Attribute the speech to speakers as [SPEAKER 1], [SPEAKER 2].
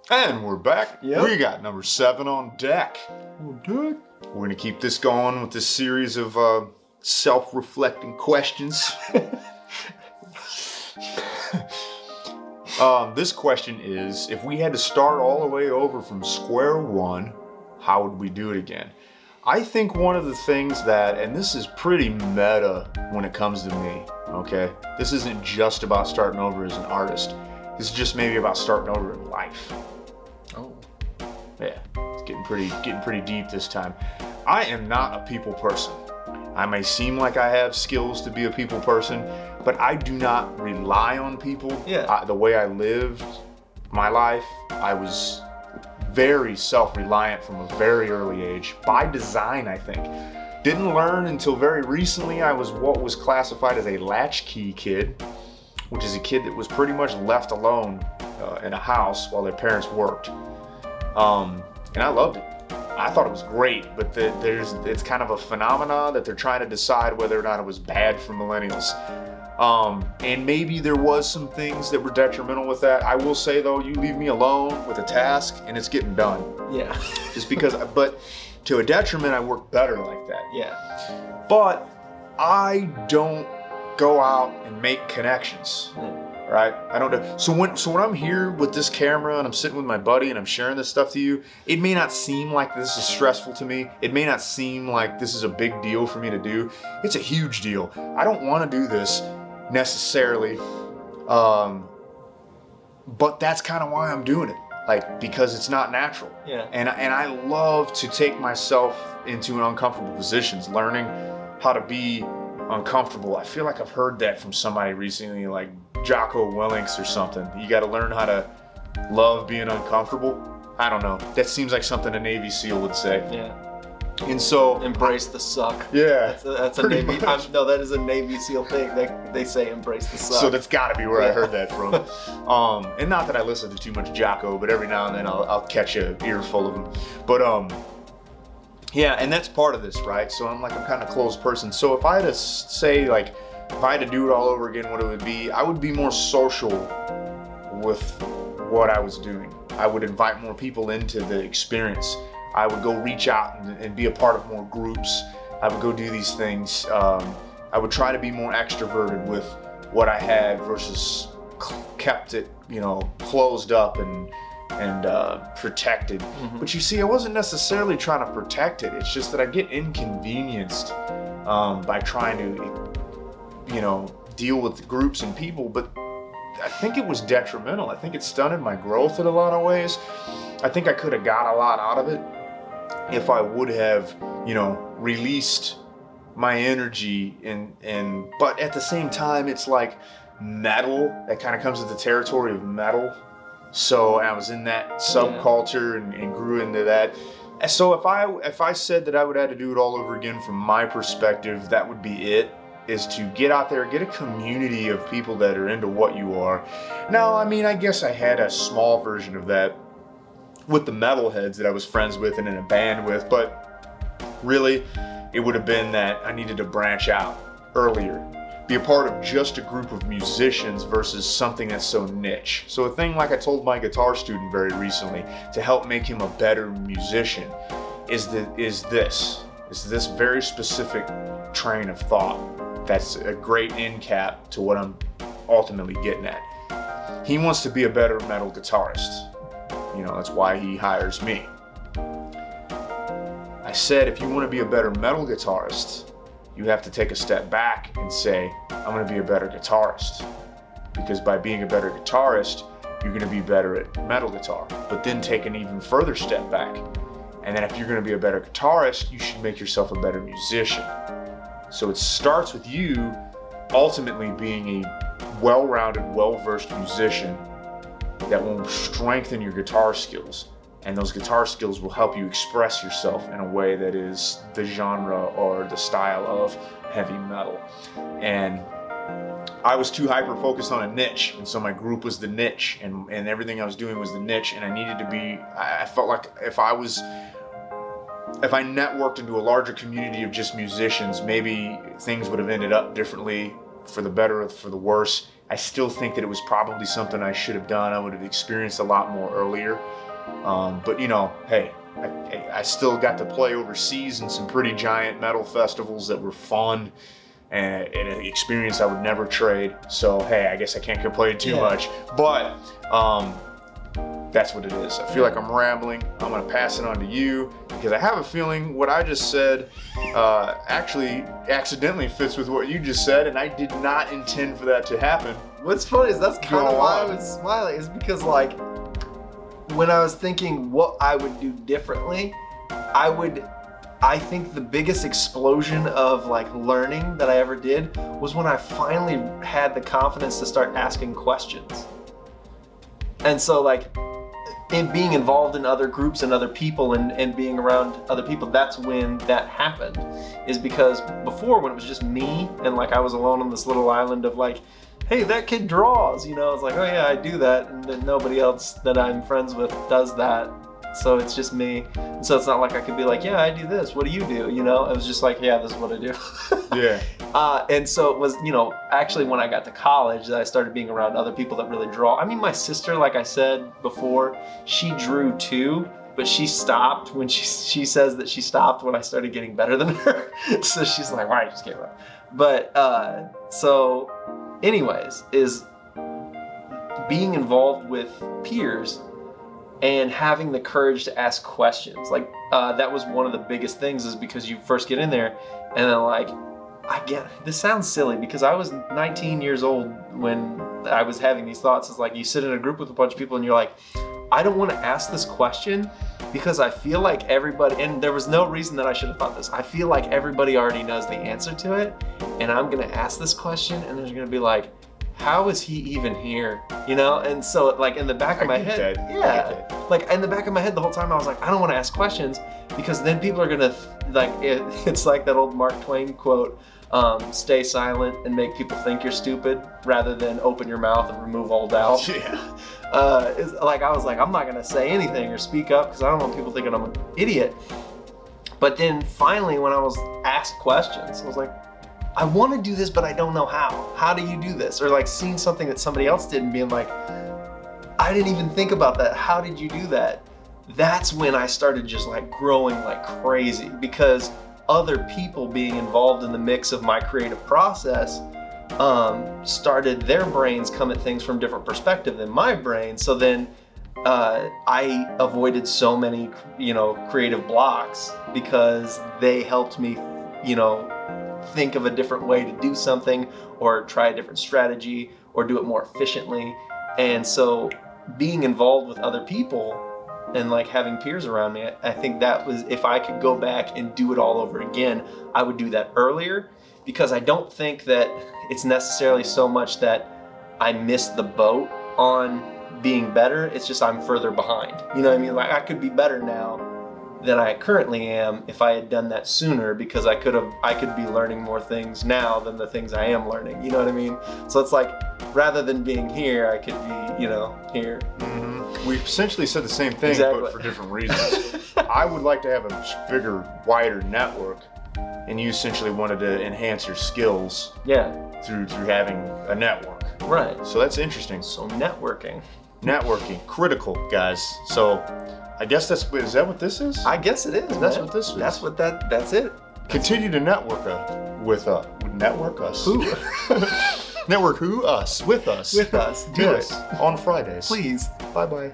[SPEAKER 1] And we're back.
[SPEAKER 2] Yep.
[SPEAKER 1] We got number 7 on deck.
[SPEAKER 2] Dude.
[SPEAKER 1] We're going to keep this going with this series of self-reflecting questions. This question is, if we had to start all the way over from square one, how would we do it again? I think one of the things that, and this is pretty meta when it comes to me, okay? This isn't just about starting over as an artist. This is just maybe about starting over in life.
[SPEAKER 2] Oh.
[SPEAKER 1] Yeah, it's getting pretty deep this time. I am not a people person. I may seem like I have skills to be a people person, but I do not rely on people.
[SPEAKER 2] Yeah.
[SPEAKER 1] The way I lived my life, I was very self-reliant from a very early age, by design, I think. Didn't learn until very recently. I was what was classified as a latchkey kid, which is a kid that was pretty much left alone in a house while their parents worked. And I loved it. I thought it was great, but it's kind of a phenomena that they're trying to decide whether or not it was bad for millennials. And maybe there was some things that were detrimental with that. I will say though, you leave me alone with a task and it's getting done.
[SPEAKER 2] Yeah.
[SPEAKER 1] Just because, but to a detriment, I work better like that.
[SPEAKER 2] Yeah.
[SPEAKER 1] But I don't go out and make connections. Right? I don't do. So when I'm here with this camera and I'm sitting with my buddy and I'm sharing this stuff to you, it may not seem like this is stressful to me. It may not seem like this is a big deal for me to do. It's a huge deal. I don't want to do this necessarily, but that's kind of why I'm doing it. Like, because it's not natural.
[SPEAKER 2] Yeah.
[SPEAKER 1] And I love to take myself into uncomfortable positions, learning how to be uncomfortable. I feel like I've heard that from somebody recently, like Jocko Willinks or something. You got to learn how to love being uncomfortable. I don't know. That seems like something a Navy SEAL would say.
[SPEAKER 2] Yeah.
[SPEAKER 1] And so
[SPEAKER 2] embrace the suck.
[SPEAKER 1] Yeah.
[SPEAKER 2] That's a Navy. No, that is a Navy SEAL thing. They say embrace the suck.
[SPEAKER 1] So that's got to be where I heard that from. And not that I listen to too much Jocko, but every now and then I'll catch an earful of him. But yeah, and that's part of this, right? So I'm kind of a closed person. So if I had to say, like, if I had to do it all over again, what it would be, I would be more social with what I was doing. I would invite more people into the experience. I would go reach out and be a part of more groups. I would go do these things. I would try to be more extroverted with what I had versus kept it, closed up and protected. Mm-hmm. But you see, I wasn't necessarily trying to protect it. It's just that I get inconvenienced by trying to, deal with groups and people. But I think it was detrimental. I think it stunted my growth in a lot of ways. I think I could have got a lot out of it if I would have, released my energy but at the same time, it's like metal that kind of comes with the territory of metal. So I was in that subculture and grew into that. So if I said that I would have to do it all over again from my perspective, that would be it, is to get out there, get a community of people that are into what you are. Now, I guess I had a small version of that with the metalheads that I was friends with and in a band with, but really it would have been that I needed to branch out earlier. Be a part of just a group of musicians versus something that's so niche. So a thing like I told my guitar student very recently to help make him a better musician is this very specific train of thought. That's a great end cap to what I'm ultimately getting at. He wants to be a better metal guitarist. That's why he hires me. I said, if you want to be a better metal guitarist, you have to take a step back and say, I'm going to be a better guitarist. Because by being a better guitarist, you're going to be better at metal guitar. But then take an even further step back. And then if you're going to be a better guitarist, you should make yourself a better musician. So it starts with you ultimately being a well-rounded, well-versed musician that will strengthen your guitar skills. And those guitar skills will help you express yourself in a way that is the genre or the style of heavy metal. And I was too hyper-focused on a niche, and so my group was the niche, and everything I was doing was the niche, and I needed to be, I felt like if I networked into a larger community of just musicians, maybe things would have ended up differently, for the better or for the worse, I still think that it was probably something I should have done. I would have experienced a lot more earlier. But you know, hey, I still got to play overseas in some pretty giant metal festivals that were fun and an experience I would never trade. So hey, I guess I can't complain too much. But that's what it is. I feel like I'm rambling. I'm gonna pass it on to you because I have a feeling what I just said actually accidentally fits with what you just said, and I did not intend for that to happen.
[SPEAKER 2] What's funny is that's kind of why I was smiling, is because like when I was thinking what I would do differently, I think the biggest explosion of like learning that I ever did was when I finally had the confidence to start asking questions. And so like in being involved in other groups and other people and being around other people, that's when that happened. Is because before, when it was just me and like I was alone on this little island of like, hey, that kid draws, you know, it's like, oh yeah, I do that, and then nobody else that I'm friends with does that. So it's just me. And so it's not like I could be like, yeah, I do this, what do you do? You know, it was just like, yeah, this is what I do.
[SPEAKER 1] Yeah.
[SPEAKER 2] And so it was, you know, actually when I got to college that I started being around other people that really draw. I mean, my sister, like I said before, she drew too, but she stopped when she says that she stopped when I started getting better than her. So she's like, why, I just gave up. But so anyways, is being involved with peers and having the courage to ask questions. Like that was one of the biggest things, is because you first get in there and then like, this sounds silly because I was 19 years old when I was having these thoughts. It's like you sit in a group with a bunch of people and you're like, I don't want to ask this question because I feel like everybody, and there was no reason that I should have thought this, I feel like everybody already knows the answer to it, and I'm going to ask this question and they're going to be like, how is he even here? You know? And so like in the back of my head, like in the back of my head the whole time I was like, I don't want to ask questions because then people are gonna it's like that old Mark Twain quote, stay silent and make people think you're stupid rather than open your mouth and remove all doubt.
[SPEAKER 1] Yeah.
[SPEAKER 2] It's like I was like, I'm not gonna say anything or speak up because I don't want people thinking I'm an idiot. But then finally when I was asked questions, I was like, I want to do this, but I don't know how. How do you do this? Or like seeing something that somebody else did and being like, I didn't even think about that. How did you do that? That's when I started just like growing like crazy, because other people being involved in the mix of my creative process started their brains come at things from different perspective than my brain. So then I avoided so many, you know, creative blocks because they helped me, you know, think of a different way to do something or try a different strategy or do it more efficiently. And so being involved with other people and like having peers around me, I think that was, if I could go back and do it all over again, I would do that earlier, because I don't think that it's necessarily so much that I missed the boat on being better. It's just I'm further behind. You know what I mean? Like I could be better now than I currently am if I had done that sooner, because I could be learning more things now than the things I am learning. You know what I mean? So it's like, rather than being here, I could be, you know, here.
[SPEAKER 1] Mm-hmm. We essentially said the same thing,
[SPEAKER 2] Exactly.
[SPEAKER 1] but for different reasons. I would like to have a bigger, wider network, and you essentially wanted to enhance your skills through having a network.
[SPEAKER 2] Right.
[SPEAKER 1] So that's interesting.
[SPEAKER 2] So networking,
[SPEAKER 1] critical, guys. So I guess is that what this is?
[SPEAKER 2] I guess it is.
[SPEAKER 1] That's what this is.
[SPEAKER 2] That's it.
[SPEAKER 1] Continue to network network us.
[SPEAKER 2] Who?
[SPEAKER 1] Network who? Us. With us.
[SPEAKER 2] With us.
[SPEAKER 1] Do it on Fridays.
[SPEAKER 2] Please.
[SPEAKER 1] Bye-bye.